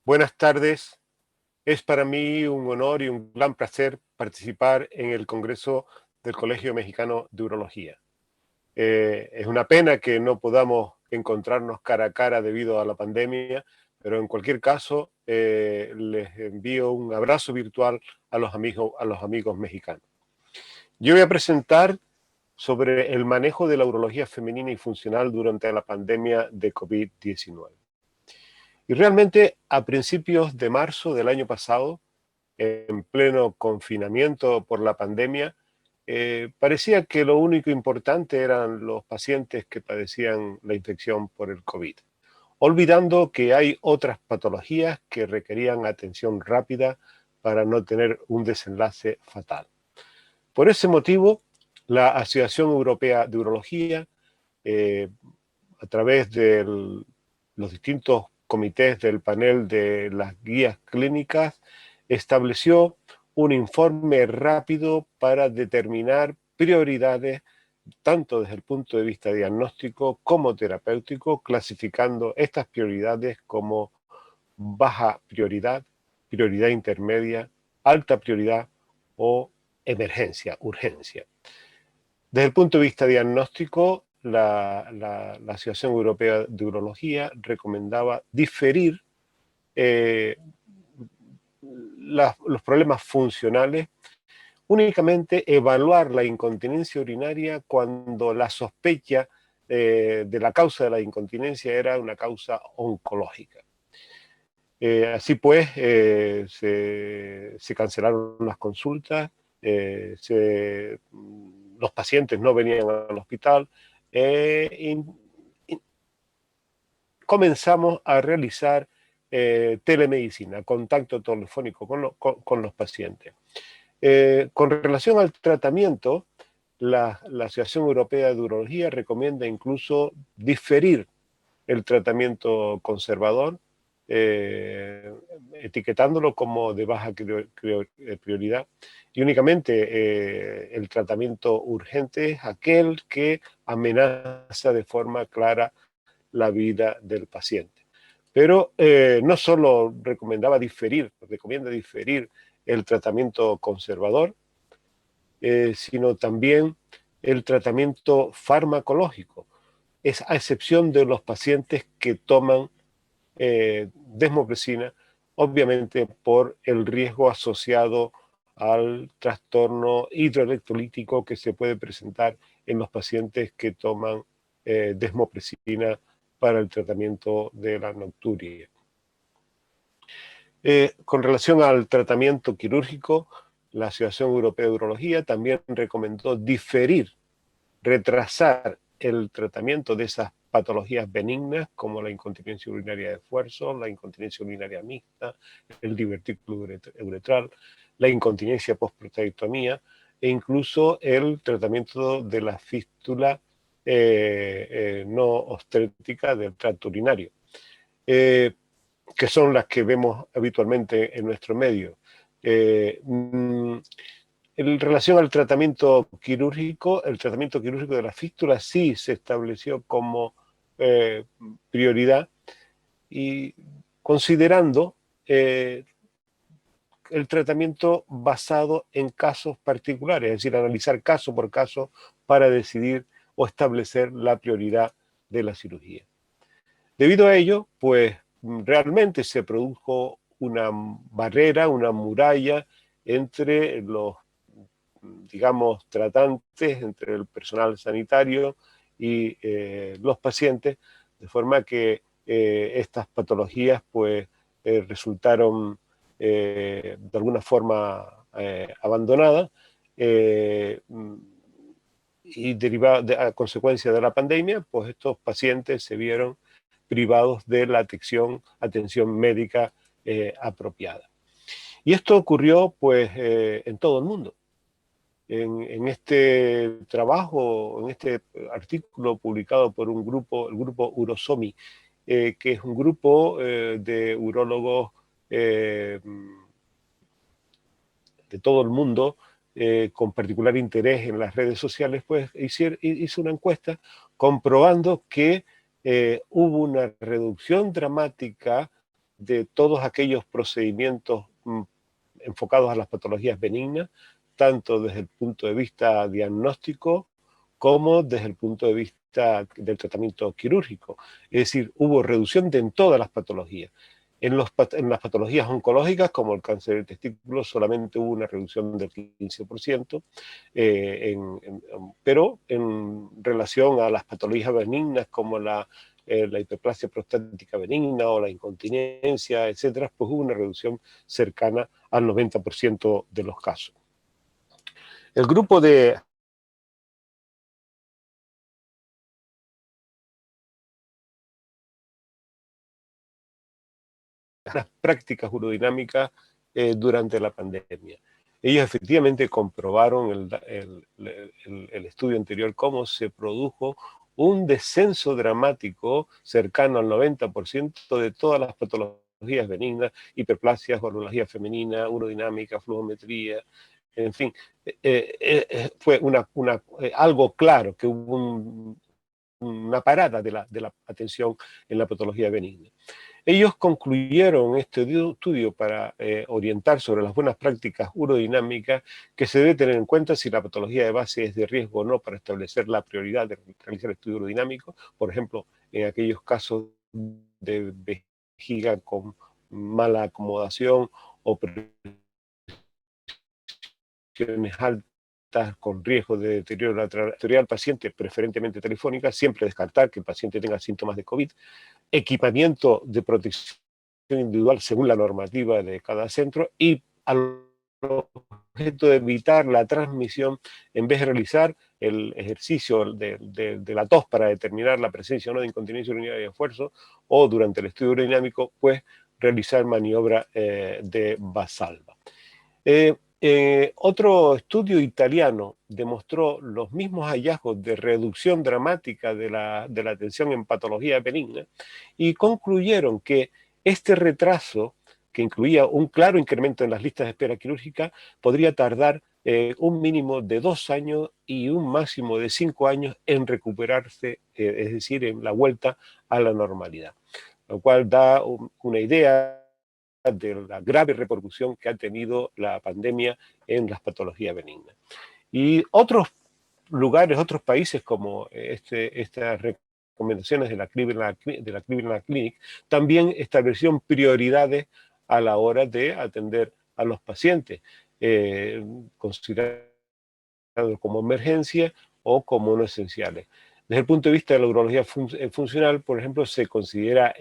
Buenas tardes. Es para mí un honor y un gran placer participar en el Congreso del Colegio Mexicano de Urología. Es una pena que no podamos encontrarnos cara a cara debido a la pandemia, pero en cualquier caso les envío un abrazo virtual a los amigos mexicanos. Yo voy a presentar sobre el manejo de la urología femenina y funcional durante la pandemia de COVID-19. Y realmente a principios de marzo del año pasado, en pleno confinamiento por la pandemia, parecía que lo único importante eran los pacientes que padecían la infección por el COVID, olvidando que hay otras patologías que requerían atención rápida para no tener un desenlace fatal. Por ese motivo, la Asociación Europea de Urología, a través de los distintos comités del panel de las guías clínicas, estableció un informe rápido para determinar prioridades tanto desde el punto de vista diagnóstico como terapéutico, clasificando estas prioridades como baja prioridad, prioridad intermedia, alta prioridad o emergencia, urgencia. Desde el punto de vista diagnóstico, la Asociación Europea de Urología recomendaba diferir los problemas funcionales, únicamente evaluar la incontinencia urinaria cuando la sospecha de la causa de la incontinencia era una causa oncológica. Así pues, se cancelaron las consultas, los pacientes no venían al hospital, y comenzamos a realizar telemedicina, contacto telefónico con los pacientes. Con relación al tratamiento, la Asociación Europea de Urología recomienda incluso diferir el tratamiento conservador, etiquetándolo como de baja prioridad, y únicamente el tratamiento urgente es aquel que amenaza de forma clara la vida del paciente. Pero no solo recomienda diferir el tratamiento conservador, sino también el tratamiento farmacológico. Es a excepción de los pacientes que toman desmopresina, obviamente por el riesgo asociado al trastorno hidroelectrolítico que se puede presentar en los pacientes que toman desmopresina para el tratamiento de la nocturia. Con relación al tratamiento quirúrgico, la Asociación Europea de Urología también recomendó retrasar el tratamiento de esas patologías benignas como la incontinencia urinaria de esfuerzo, la incontinencia urinaria mixta, el divertículo uretral, la incontinencia postprostatectomía e incluso el tratamiento de la fístula no obstétrica del tracto urinario, que son las que vemos habitualmente en nuestro medio. En relación al tratamiento quirúrgico, el tratamiento quirúrgico de la fístula sí se estableció como prioridad, y considerando el tratamiento basado en casos particulares, es decir, analizar caso por caso para decidir o establecer la prioridad de la cirugía. Debido a ello, pues realmente se produjo una barrera, una muralla entre los, digamos, tratantes, entre el personal sanitario y los pacientes, de forma que estas patologías pues resultaron de alguna forma abandonadas, y a consecuencia de la pandemia, pues estos pacientes se vieron privados de la atención médica apropiada. Y esto ocurrió pues en todo el mundo. En este trabajo, en este artículo publicado por el grupo Urosomi, que es un grupo de urólogos de todo el mundo, con particular interés en las redes sociales, pues hizo una encuesta comprobando que hubo una reducción dramática de todos aquellos procedimientos enfocados a las patologías benignas, tanto desde el punto de vista diagnóstico como desde el punto de vista del tratamiento quirúrgico. Es decir, hubo reducción en todas las patologías. En las patologías oncológicas, como el cáncer de testículo, solamente hubo una reducción del 15%, pero en relación a las patologías benignas como la hiperplasia prostática benigna o la incontinencia, etcétera, pues hubo una reducción cercana al 90% de los casos. El grupo de las prácticas urodinámicas durante la pandemia. Ellos efectivamente comprobaron el estudio anterior cómo se produjo un descenso dramático cercano al 90% de todas las patologías benignas, hiperplasias, urología femenina, urodinámica, flujometría, en fin, fue algo claro que hubo una parada de la atención en la patología benigna. Ellos concluyeron este estudio para orientar sobre las buenas prácticas urodinámicas que se debe tener en cuenta si la patología de base es de riesgo o no para establecer la prioridad de realizar estudio urodinámico, por ejemplo, en aquellos casos de vejiga con mala acomodación o presiones altas con riesgo de deterioro arterial al paciente, preferentemente telefónica, siempre descartar que el paciente tenga síntomas de COVID, equipamiento de protección individual según la normativa de cada centro y al objeto de evitar la transmisión, en vez de realizar el ejercicio de la tos para determinar la presencia o no de incontinencia urinaria de esfuerzo, o durante el estudio urodinamico, pues realizar maniobra de Valsalva. Otro estudio italiano demostró los mismos hallazgos de reducción dramática de la atención en patología benigna y concluyeron que este retraso, que incluía un claro incremento en las listas de espera quirúrgica, podría tardar un mínimo de 2 años y un máximo de 5 años en recuperarse, es decir, en la vuelta a la normalidad, lo cual da una idea de la grave repercusión que ha tenido la pandemia en las patologías benignas. Y otros lugares, otros países como estas recomendaciones de la Cleveland Clinic también establecieron prioridades a la hora de atender a los pacientes, considerados como emergencia o como no esenciales. Desde el punto de vista de la urología funcional, por ejemplo, se considera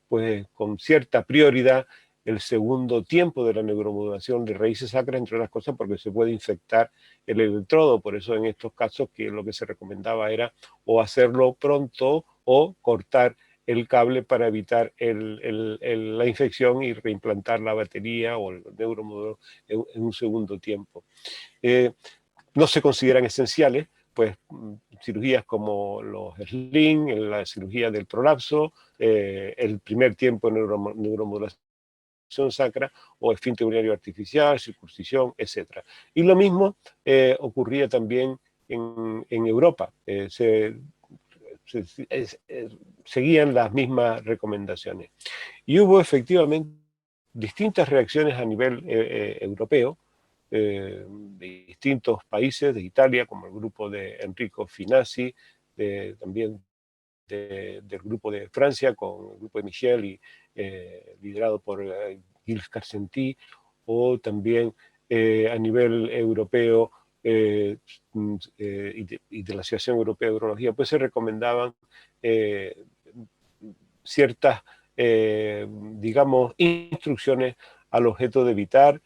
pues, con cierta prioridad el segundo tiempo de la neuromodulación de raíces sacras, entre otras cosas, porque se puede infectar el electrodo. Por eso en estos casos que lo que se recomendaba era o hacerlo pronto o cortar el cable para evitar la infección y reimplantar la batería o el neuromodulador en un segundo tiempo. No se consideran esenciales, pues cirugías como los SLIM, la cirugía del prolapso, el primer tiempo de neuromodulación sacra o esfínter urinario artificial, circuncisión, etc. Y lo mismo ocurría también en Europa. Seguían las mismas recomendaciones. Y hubo efectivamente distintas reacciones a nivel europeo, de distintos países, de Italia, como el grupo de Enrico Finazzi, también del grupo de Francia, con el grupo de Michel, y liderado por Gilles Carcenti, o también a nivel europeo y de la Asociación Europea de Urología, pues se recomendaban ciertas, digamos, instrucciones al objeto de evitar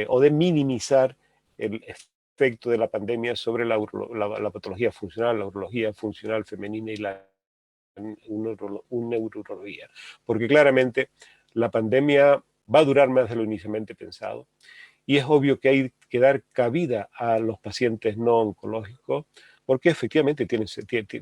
o de minimizar el efecto de la pandemia sobre la patología funcional, la urología funcional femenina y la neurología. Porque claramente la pandemia va a durar más de lo inicialmente pensado y es obvio que hay que dar cabida a los pacientes no oncológicos porque efectivamente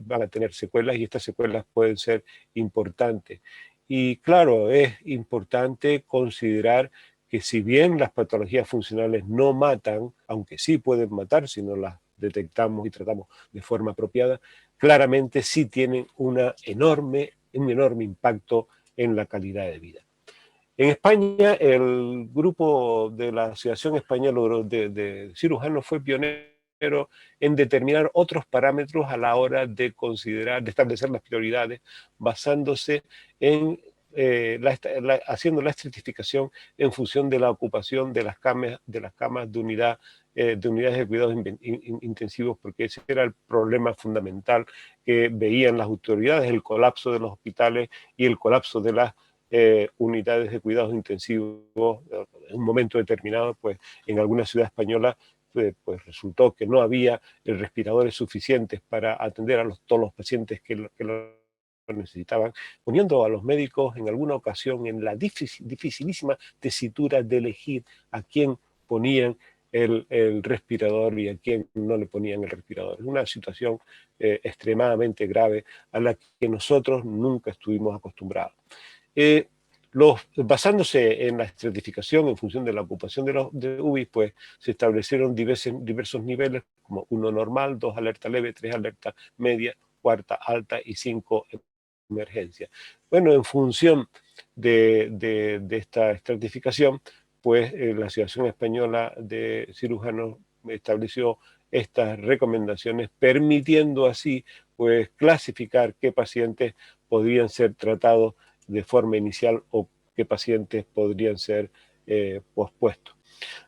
van a tener secuelas y estas secuelas pueden ser importantes. Y claro, es importante considerar que si bien las patologías funcionales no matan, aunque sí pueden matar si no las detectamos y tratamos de forma apropiada, claramente sí tienen un enorme impacto en la calidad de vida. En España, el grupo de la Asociación Española de Cirujanos fue pionero en determinar otros parámetros a la hora de considerar, de establecer las prioridades, basándose en haciendo la estratificación en función de la ocupación de las camas de unidades de cuidados intensivos, porque ese era el problema fundamental que veían las autoridades, el colapso de los hospitales y el colapso de las unidades de cuidados intensivos. En un momento determinado, pues en alguna ciudad española, pues resultó que no había respiradores suficientes para atender a todos los pacientes que lo necesitaban, poniendo a los médicos en alguna ocasión en la dificilísima tesitura de elegir a quién ponían el respirador y a quién no le ponían el respirador. Es una situación extremadamente grave a la que nosotros nunca estuvimos acostumbrados. Basándose en la estratificación en función de la ocupación de UBI, pues se establecieron diversos niveles, como 1 normal, 2 alerta leve, 3 alerta media, 4 alta y 5 emergencia. Bueno, en función de esta estratificación, pues la Asociación Española de Cirujanos estableció estas recomendaciones, permitiendo así pues clasificar qué pacientes podrían ser tratados de forma inicial o qué pacientes podrían ser pospuestos.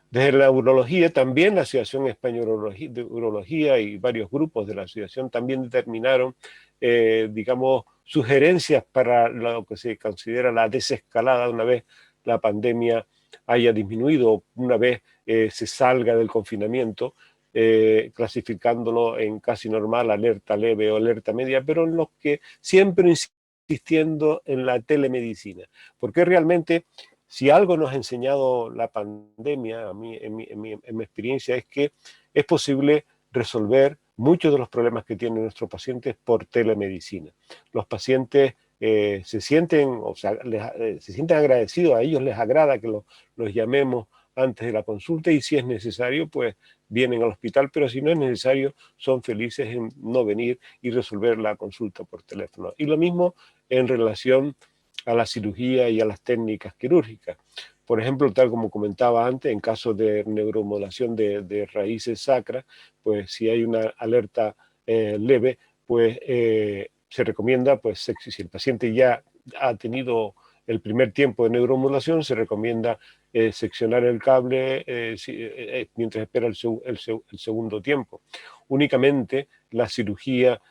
Desde la urología también, la Asociación Española de Urología y varios grupos de la asociación también determinaron, digamos, sugerencias para lo que se considera la desescalada una vez la pandemia haya disminuido, una vez se salga del confinamiento, clasificándolo en casi normal, alerta leve o alerta media, pero en los que siempre insistiendo en la telemedicina, porque realmente si algo nos ha enseñado la pandemia, a mí, en mi experiencia, es que es posible resolver muchos de los problemas que tienen nuestros pacientes por telemedicina. Los pacientes se sienten agradecidos, a ellos les agrada que los llamemos antes de la consulta y si es necesario, pues vienen al hospital, pero si no es necesario, son felices en no venir y resolver la consulta por teléfono. Y lo mismo en relación a la cirugía y a las técnicas quirúrgicas. Por ejemplo, tal como comentaba antes, en caso de neuromodulación de raíces sacras, pues si hay una alerta leve, pues se recomienda, pues si el paciente ya ha tenido el primer tiempo de neuromodulación, se recomienda seccionar el cable mientras espera el segundo tiempo. Únicamente la cirugía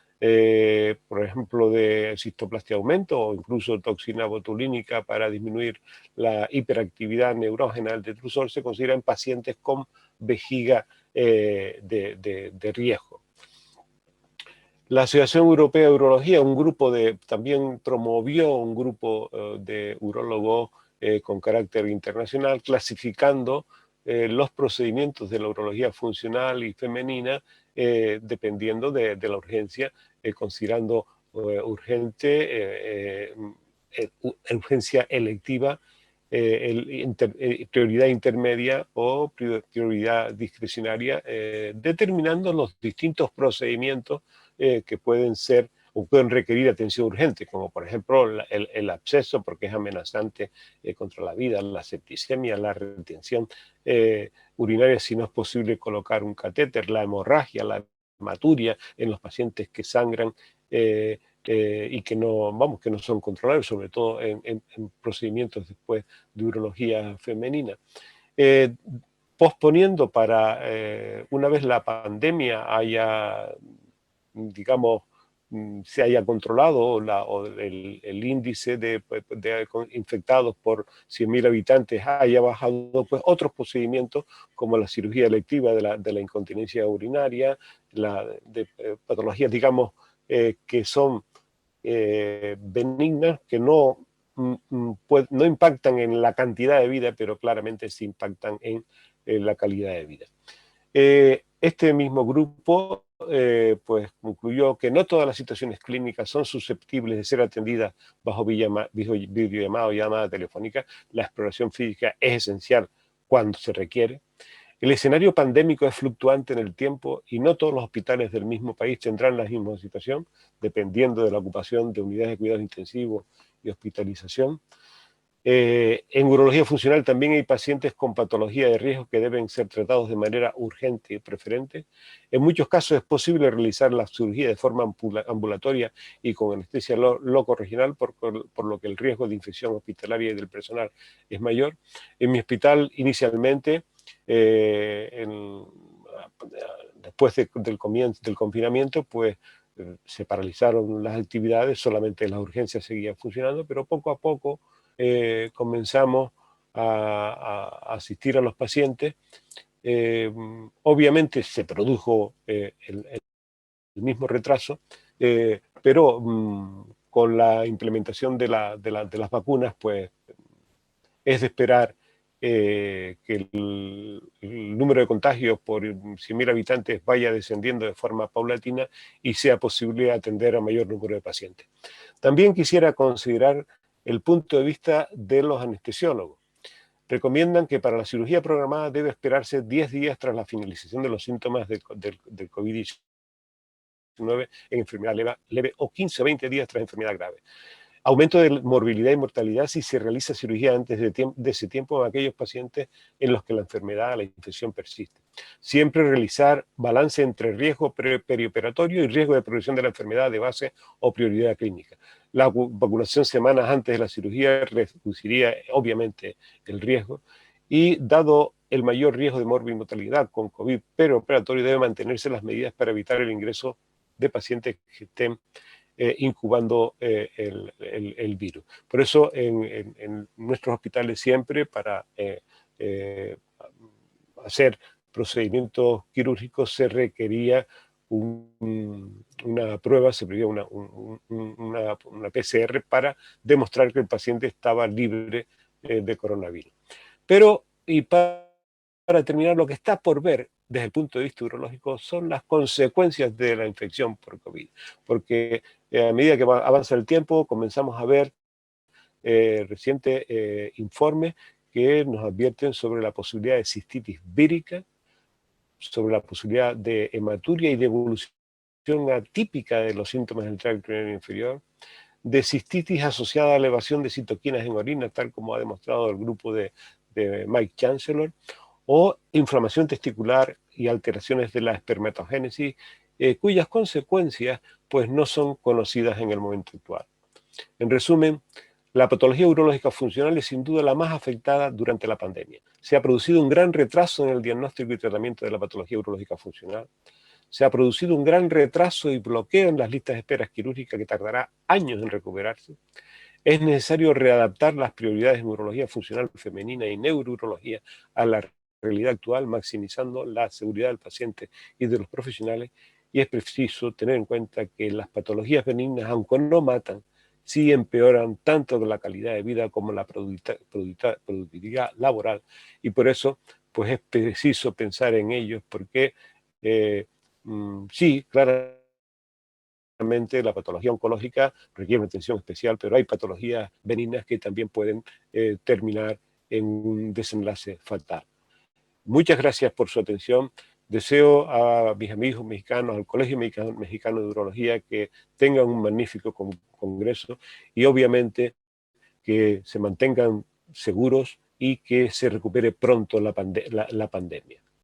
por ejemplo, de cistoplastia aumento o incluso toxina botulínica para disminuir la hiperactividad neurógena del detrusor, se considera en pacientes con vejiga de riesgo. La Asociación Europea de Urología, también promovió un grupo de urólogos con carácter internacional, clasificando los procedimientos de la urología funcional y femenina dependiendo de la urgencia, considerando urgencia electiva, prioridad intermedia o prioridad discrecionaria, determinando los distintos procedimientos que pueden ser o pueden requerir atención urgente, como por ejemplo el absceso, porque es amenazante contra la vida, la septicemia, la retención urinaria, si no es posible colocar un catéter, la hemorragia, la hematuria en los pacientes que sangran y que no son controlables, sobre todo en procedimientos después de urología femenina. Posponiendo para una vez la pandemia haya, digamos, se haya controlado el índice de infectados por 100.000 habitantes haya bajado, pues otros procedimientos como la cirugía electiva de la incontinencia urinaria, de patologías, digamos, que son benignas, que no impactan en la cantidad de vida, pero claramente sí impactan en la calidad de vida. Este mismo grupo pues concluyó que no todas las situaciones clínicas son susceptibles de ser atendidas bajo videollamada o llamada telefónica. La exploración física es esencial cuando se requiere. El escenario pandémico es fluctuante en el tiempo y no todos los hospitales del mismo país tendrán la misma situación, dependiendo de la ocupación de unidades de cuidados intensivos y hospitalización. En urología funcional también hay pacientes con patología de riesgo que deben ser tratados de manera urgente y preferente. En muchos casos es posible realizar la cirugía de forma ambulatoria y con anestesia local regional, por lo que el riesgo de infección hospitalaria y del personal es mayor. En mi hospital, inicialmente, después del confinamiento, pues se paralizaron las actividades, solamente las urgencias seguían funcionando, pero poco a poco comenzamos a asistir a los pacientes. Obviamente se produjo el mismo retraso, pero con la implementación de las vacunas, pues es de esperar que el número de contagios por 100.000 habitantes vaya descendiendo de forma paulatina y sea posible atender a mayor número de pacientes. También quisiera considerar el punto de vista de los anestesiólogos. Recomiendan que para la cirugía programada debe esperarse 10 días tras la finalización de los síntomas del COVID-19 en enfermedad leve o 15 o 20 días tras enfermedad grave. Aumento de morbilidad y mortalidad si se realiza cirugía antes de ese tiempo en aquellos pacientes en los que la enfermedad, la infección persiste. Siempre realizar balance entre riesgo perioperatorio y riesgo de progresión de la enfermedad de base o prioridad clínica. La vacunación semanas antes de la cirugía reduciría obviamente el riesgo y dado el mayor riesgo de morbilidad y mortalidad con COVID perioperatorio debe mantenerse las medidas para evitar el ingreso de pacientes que estén incubando el virus. Por eso en nuestros hospitales siempre para hacer procedimientos quirúrgicos se requería una prueba, se pedía una PCR para demostrar que el paciente estaba libre de coronavirus. Pero, y para terminar, lo que está por ver desde el punto de vista urológico son las consecuencias de la infección por COVID, porque a medida que avanza el tiempo comenzamos a ver recientes informes que nos advierten sobre la posibilidad de cistitis vírica, sobre la posibilidad de hematuria y de evolución atípica de los síntomas del tracto urinario inferior, de cistitis asociada a elevación de citoquinas en orina, tal como ha demostrado el grupo de Mike Chancellor, o inflamación testicular y alteraciones de la espermatogénesis, cuyas consecuencias pues, no son conocidas en el momento actual. En resumen, la patología urológica funcional es sin duda la más afectada durante la pandemia. Se ha producido un gran retraso en el diagnóstico y tratamiento de la patología urológica funcional. Se ha producido un gran retraso y bloqueo en las listas de espera quirúrgicas que tardará años en recuperarse. Es necesario readaptar las prioridades en urología funcional femenina y neurourología a la realidad actual, maximizando la seguridad del paciente y de los profesionales, y es preciso tener en cuenta que las patologías benignas, aunque no matan, sí empeoran tanto la calidad de vida como la productividad laboral, y por eso pues es preciso pensar en ellos, porque sí, claramente la patología oncológica requiere una atención especial, pero hay patologías benignas que también pueden terminar en un desenlace fatal. Muchas gracias por su atención. Deseo a mis amigos mexicanos, al Colegio Mexicano de Urología, que tengan un magnífico congreso y obviamente que se mantengan seguros y que se recupere pronto la pandemia.